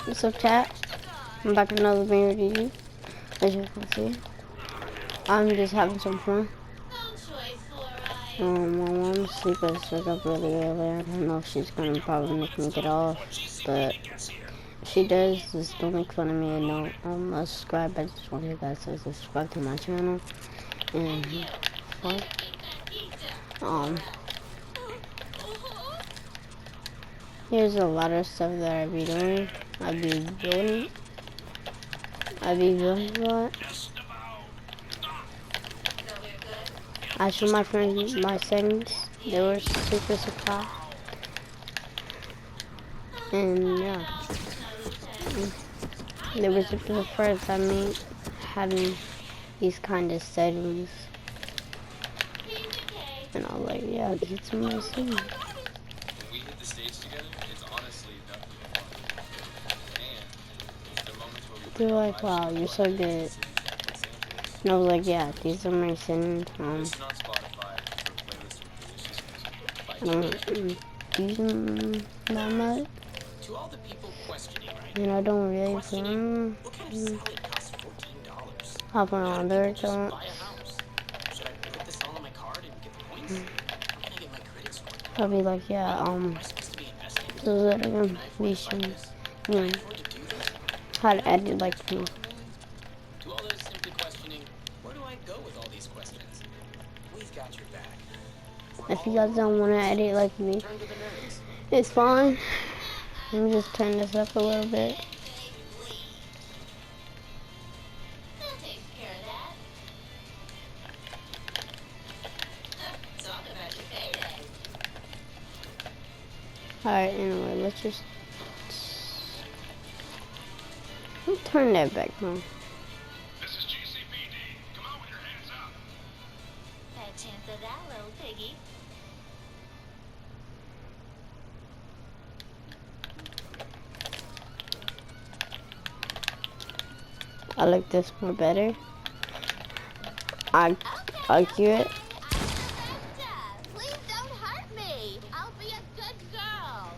What's up, chat? I'm back with another video. As you can see, I'm just having some fun. My mom's sleeping, so woke up really early. I don't know if she's gonna probably make me get off, but if she does, just don't make fun of me and don't subscribe. I just want you guys to subscribe to my channel. And here's a lot of stuff that I be doing. I be doing a lot. I showed my friends my settings. They were super surprised. And yeah, they were super surprised at me having these kind of settings. And I was like, yeah, it's my settings. They're like, wow, you're so good. And I was like, yeah, these are my settings. I don't use them that much. And I don't really plan hopping on their accounts. I'll be like, yeah, so that I can be sure, how to edit like me. If you guys don't want to edit like me, it's fine. Let me just turn this up a little bit. Alright, anyway, let's just turn that back on. This is GCPD. Come on with your hands up. That chance of that little piggy. I like this more better. I argue it. Please don't hurt me. I'll be a good girl.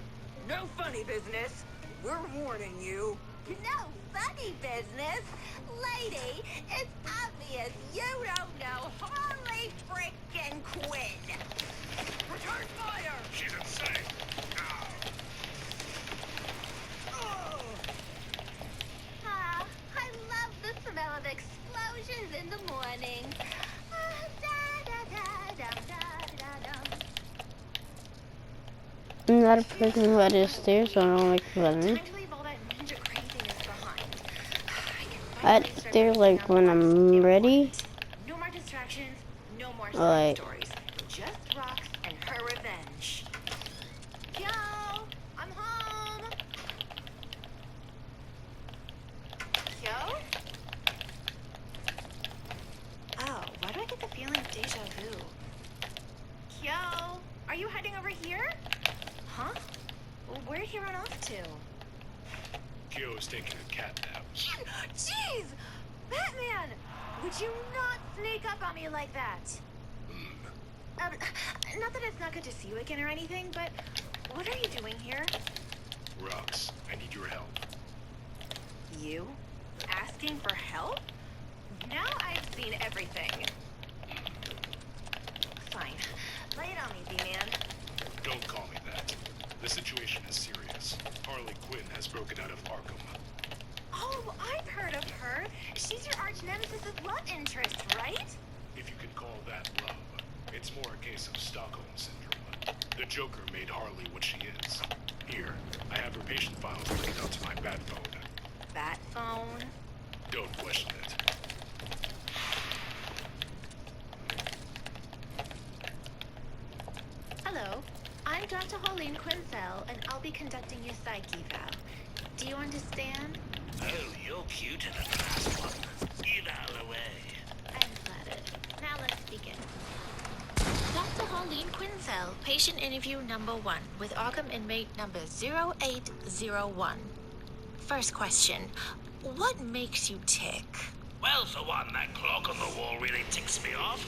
No funny business. We're warning you. No funny business. Lady, it's obvious you don't know Harley frickin' Quinn. Return fire! She's insane. Ah, I love the smell of explosions in the morning. I'm not a person who edits stairs, so I don't like running. I edit stairs like when I'm ready. No more distractions, no more Like, stories. Just rocks and her revenge. Yo, I'm home. Yo? Oh, why do I get the feeling of deja vu? Yo, are you heading over here? Huh? Where'd he run off to? Kyo's taking a cat nap. Jeez! Batman! Would you not sneak up on me like that? Not that it's not good to see you again or anything, but what are you doing here? Rux, I need your help. You? Asking for help? Now I've seen everything. Fine. Lay it on me, B-Man. Don't call me that. The situation is serious. Harley Quinn has broken out of Arkham. Oh, I've heard of her. She's your arch nemesis' love interest, right? If you can call that love, it's more a case of Stockholm Syndrome. The Joker made Harley what she is. Here, I have her patient file linked out to my bat phone. Bat phone? Don't question it. Hello. I'm Dr. Holleen Quinzel, and I'll be conducting your psych eval. Do you understand? Oh, you're cuter than the last one. Eval away. I'm flattered. Now let's begin. Dr. Holleen Quinzel, patient interview number 1 with Arkham inmate number 0801. First question. What makes you tick? Well, for one, that clock on the wall really ticks me off.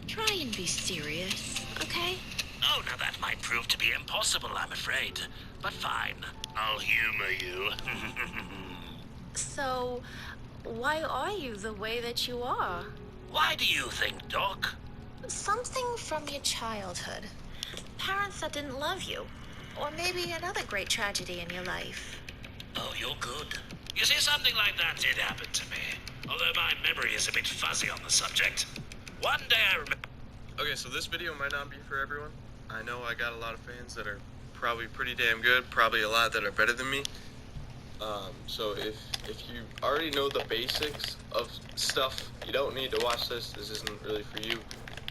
Try and be serious, okay? Oh, now that might prove to be impossible, I'm afraid. But fine, I'll humor you. So, why are you the way that you are? Why do you think, Doc? Something from your childhood. Parents that didn't love you. Or maybe another great tragedy in your life. Oh, you're good. You see, something like that did happen to me. Although my memory is a bit fuzzy on the subject. One day I remember... Okay, so this video might not be for everyone. I know I got a lot of fans that are probably pretty damn good, probably a lot that are better than me. So if you already know the basics of stuff, you don't need to watch this. This isn't really for you.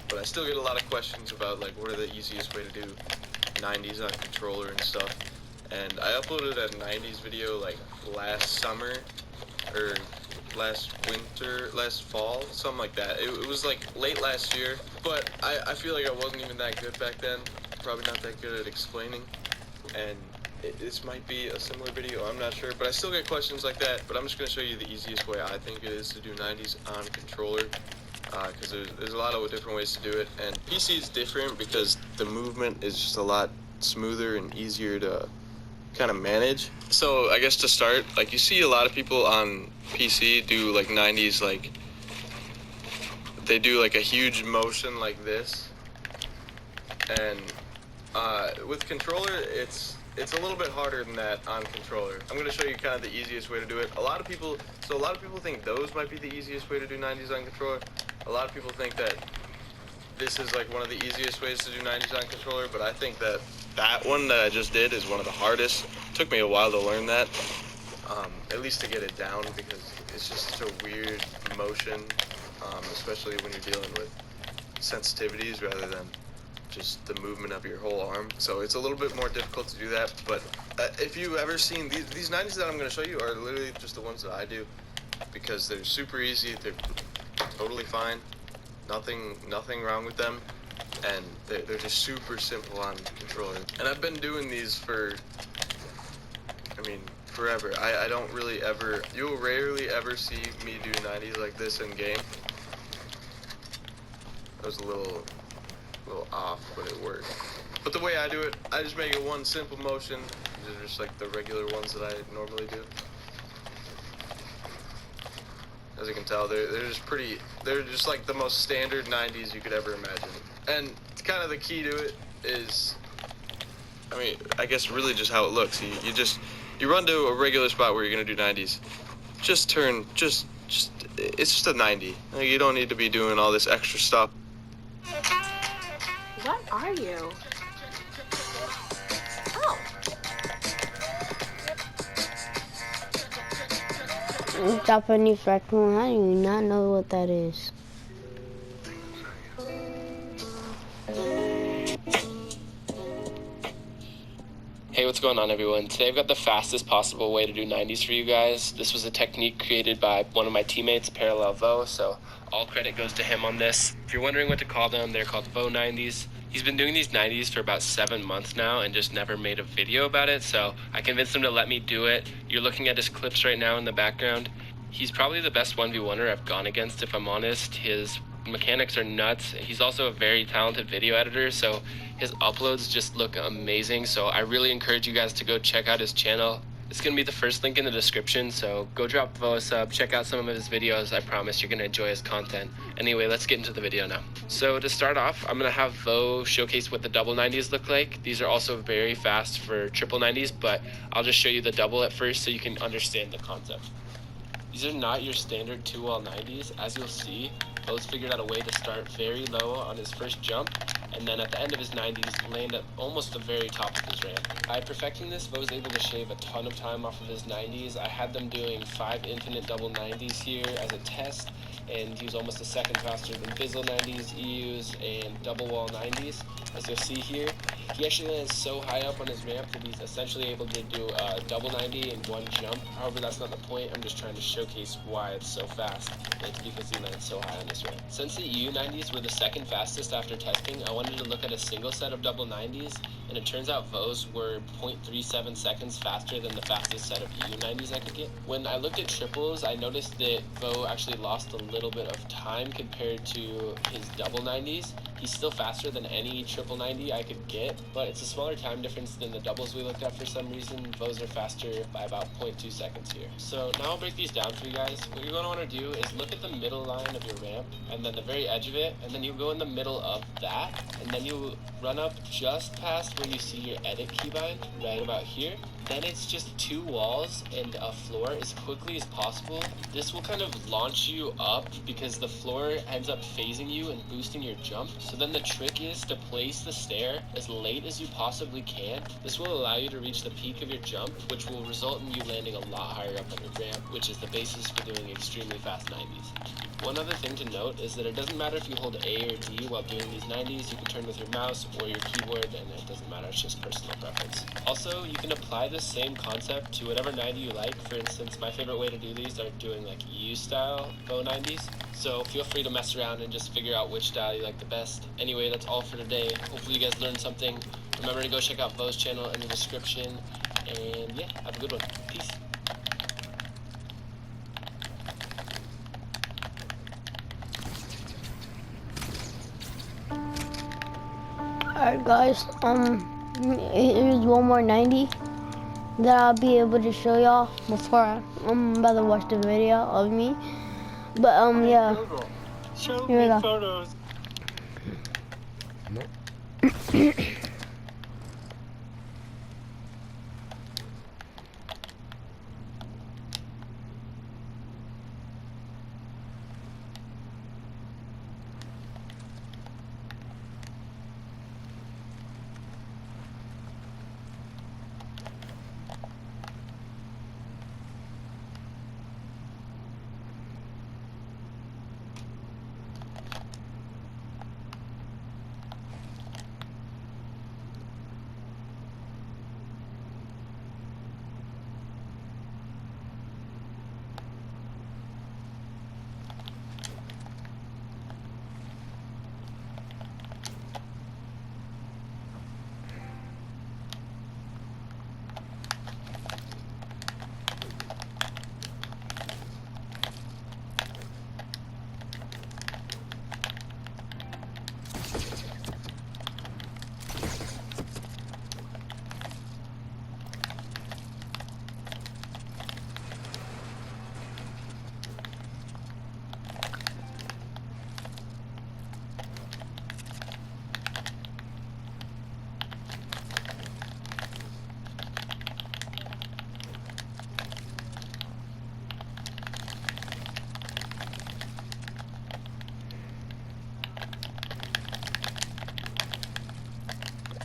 But I still get a lot of questions about, like, what are the easiest way to do 90s on controller and stuff. And I uploaded a 90s video, like, last summer, or last fall, something like that. It was, like, late last year. But I feel like I wasn't even that good back then. Probably not that good at explaining. And this might be a similar video, I'm not sure, but I still get questions like that. But I'm just going to show you the easiest way I think it is to do 90s on controller, because there's a lot of different ways to do it. And PC is different because the movement is just a lot smoother and easier to kind of manage. So I guess to start, like, you see a lot of people on PC do like 90s, like they do like a huge motion like this, and with controller it's a little bit harder than that on controller. I'm going to show you kind of the easiest way to do it. A lot of people think those might be the easiest way to do 90s on controller. A lot of people think that this is like one of the easiest ways to do 90s on controller, but I think that one that I just did is one of the hardest. It took me a while to learn that, at least to get it down, because it's just such a weird motion, especially when you're dealing with sensitivities rather than just the movement of your whole arm. So it's a little bit more difficult to do that. But if you've ever seen these 90s that I'm going to show you are literally just the ones that I do, because they're super easy. They're totally fine. Nothing wrong with them. And they're just super simple on controller. And I've been doing these for, forever. I don't really ever, you'll rarely ever see me do 90s like this in game. That was a little off, but it worked. But the way I do it, I just make it one simple motion. These are just like the regular ones that I normally do. As you can tell, they're just like the most standard 90s you could ever imagine. And kind of the key to it is, I guess really just how it looks. You run to a regular spot where you're gonna do 90s. Just turn, it's just a 90. Like, you don't need to be doing all this extra stuff. What are you? Oh. Japanese raccoon, how do you not know what that is? Hey, what's going on, everyone? Today I've got the fastest possible way to do 90s for you guys. This was a technique created by one of my teammates, Parallel Vo, so all credit goes to him on this. If you're wondering what to call them, they're called Vo 90s. He's been doing these 90s for about 7 months now and just never made a video about it, so I convinced him to let me do it. You're looking at his clips right now in the background. He's probably the best 1v1er I've gone against, if I'm honest. His mechanics are nuts. He's also a very talented video editor, so his uploads just look amazing. So I really encourage you guys to go check out his channel. It's going to be the first link in the description, so go drop Vo a sub, check out some of his videos. I promise you're going to enjoy his content. Anyway, let's get into the video now. So to start off, I'm going to have Vo showcase what the double 90s look like. These are also very fast for triple 90s, but I'll just show you the double at first so you can understand the concept. These are not your standard 2-wall 90s. As you'll see, Vo's figured out a way to start very low on his first jump, and then at the end of his 90s, land at almost the very top of his ramp. By perfecting this, Vo's able to shave a ton of time off of his 90s. I had them doing 5 infinite double 90s here as a test, and he was almost a second faster than Bizzle 90s, EUs, and double wall 90s. As you'll see here, he actually lands so high up on his ramp that he's essentially able to do a double 90 in one jump. However, that's not the point. I'm just trying to showcase why it's so fast. It's because he lands so high on his ramp. Since the EU 90s were the second fastest after testing, I wanted to look at a single set of double 90s, and it turns out Vo's were 0.37 seconds faster than the fastest set of EU 90s I could get. When I looked at triples, I noticed that Vo actually lost a little bit of time compared to his double 90s. He's still faster than any triple 90 I could get, but it's a smaller time difference than the doubles we looked at for some reason. Vo's are faster by about 0.2 seconds here. So now I'll break these down for you guys. What you're going to want to do is look at the middle line of your ramp, and then the very edge of it, and then you go in the middle of that, and then you run up just past where you see your edit keybind, right about here. Then it's just 2 walls and a floor as quickly as possible. This will kind of launch you up because the floor ends up phasing you and boosting your jump. So then the trick is to place the stair as late as you possibly can. This will allow you to reach the peak of your jump, which will result in you landing a lot higher up on your ramp, which is the basis for doing extremely fast 90s. One other thing to note is that it doesn't matter if you hold A or D while doing these 90s. You can turn with your mouse or your keyboard, and it doesn't matter. It's just personal preference. Also, you can apply this same concept to whatever 90 you like. For instance, my favorite way to do these are doing like U-style bow 90s. So feel free to mess around and just figure out which style you like the best. Anyway, that's all for today. Hopefully you guys learned something. Remember to go check out Vo's channel in the description. And yeah, have a good one. Peace. Alright guys, here's one more 90 that I'll be able to show y'all before I'm about to watch the video of me. But yeah. Show Here we me go. photos.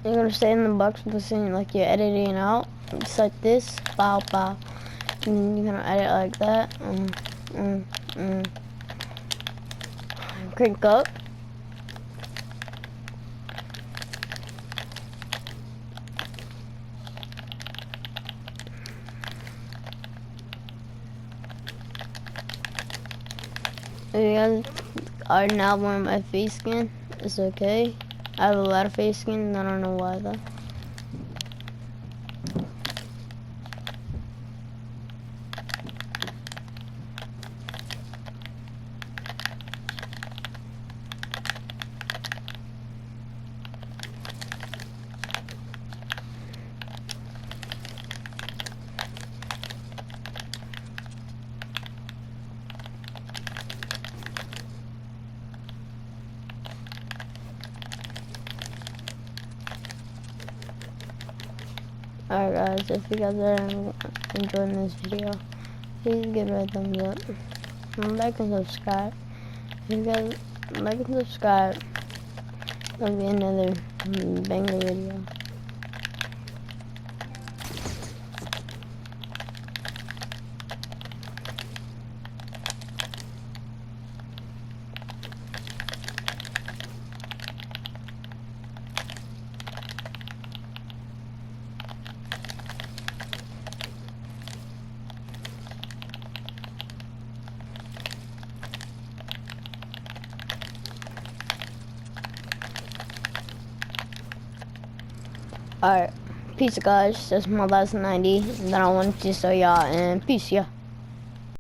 You're gonna stay in the box listening like you're editing out. Just like this. Bow, bow. And you're gonna edit like that. Crank up. You guys are now wearing my face skin. It's okay. I have a lot of face skin, I don't know why though. Alright guys, if you guys are enjoying this video, please give it a thumbs up. Like and subscribe. If you guys like and subscribe, there'll be another banger video. Alright, peace guys, that's my last 90 that I wanted to show y'all, and peace, yeah.